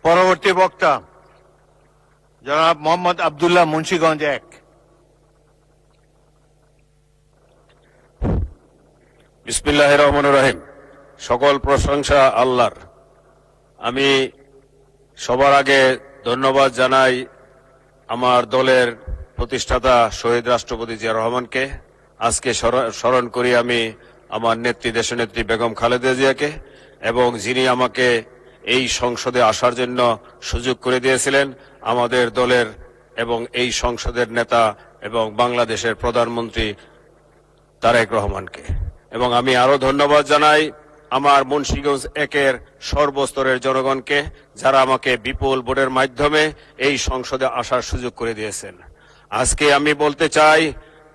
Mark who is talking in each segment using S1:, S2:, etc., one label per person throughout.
S1: পরবর্তী বক্তা জনাব মোহাম্মদ আব্দুল্লাহ, মুন্সিগঞ্জ 1।
S2: বিসমিল্লাহির রহমানির রহিম। সকল প্রশংসা আল্লাহর। আমি সবার আগে ধন্যবাদ জানাই আমার দলের প্রতিষ্ঠাতা শহীদ রাষ্ট্রপতি জিয়া রহমানকে। আজকে স্মরণ করি আমি আমার নেত্রী, দেশনেত্রী বেগম খালেদা জিয়াকে, এবং যিনি আমাকে এই সংসদে আসার জন্য সুযোগ করে দিয়েছিলেন, আমাদের দলের এবং এই সংসদের নেতা এবং বাংলাদেশের প্রধানমন্ত্রী তারেক রহমানকে। এবং আমি আরো ধন্যবাদ জানাই আমার মুন্সিগঞ্জ 1-এর সর্বস্তরের জনগণকে, যারা আমাকে বিপুল ভোটের মাধ্যমে এই সংসদে আসার সুযোগ করে দিয়েছেন। আজকে আমি বলতে চাই,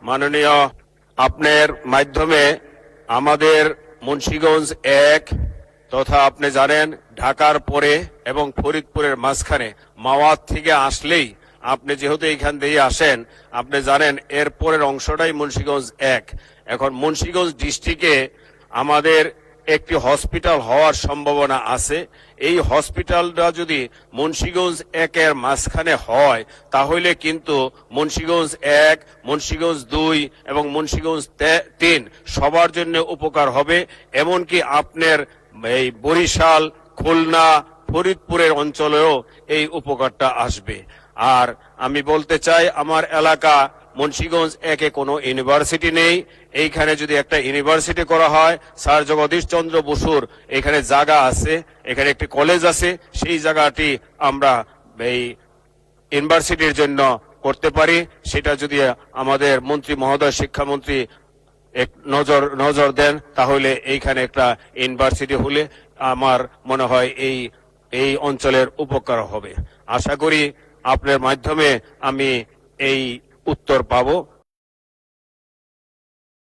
S2: মাননীয় আপনার মাধ্যমে আমাদের মুন্সিগঞ্জ 1 তথা আপনি জানেন ঢাকার পরে এবং ফরিদপুরের মাঝখানে মাওয়াত থেকে আসলেই, আপনি যেহেতু এইখান দিয়ে আসেন, আপনি জানেন এর পরের অংশটাই মুন্সিগঞ্জ 1। এখন মুন্সিগঞ্জ ডিস্ট্রিক্টে আমাদের একটি হসপিটাল হওয়ার সম্ভাবনা আছে। এই হসপিটালটা যদি মুন্সিগঞ্জ 1-এর মাঝখানে হয়, তাহলে কিন্তু মুন্সিগঞ্জ 1, মুন্সিগঞ্জ 2 এবং মুন্সিগঞ্জ 3 সবার জন্য উপকার হবে। এমনকি আপনার এই বরিশাল, খুলনা, ফরিদপুরের অঞ্চলেও এই উপকারটা আসবে। আর আমি বলতে চাই, আমার এলাকা মুন্সিগঞ্জ 1-এ কোনো ইউনিভার্সিটি নেই। এইখানে যদি একটা ইউনিভার্সিটি করা হয়, স্যার জগদীশ চন্দ্র বসুর এখানে জায়গা আছে, এখানে একটি কলেজ আছে, সেই জায়গাটি আমরা এই ইউনিভার্সিটির জন্য করতে পারি। সেটা যদি আমাদের মন্ত্রী মহোদয়, শিক্ষামন্ত্রী এক নজর দেন, তাহলে এইখানে একটা ইউনিভার্সিটি হলে আমার মনে হয় এই অঞ্চলের উপকার হবে। আশা করি আপনার মাধ্যমে আমি এই উত্তর পাবো।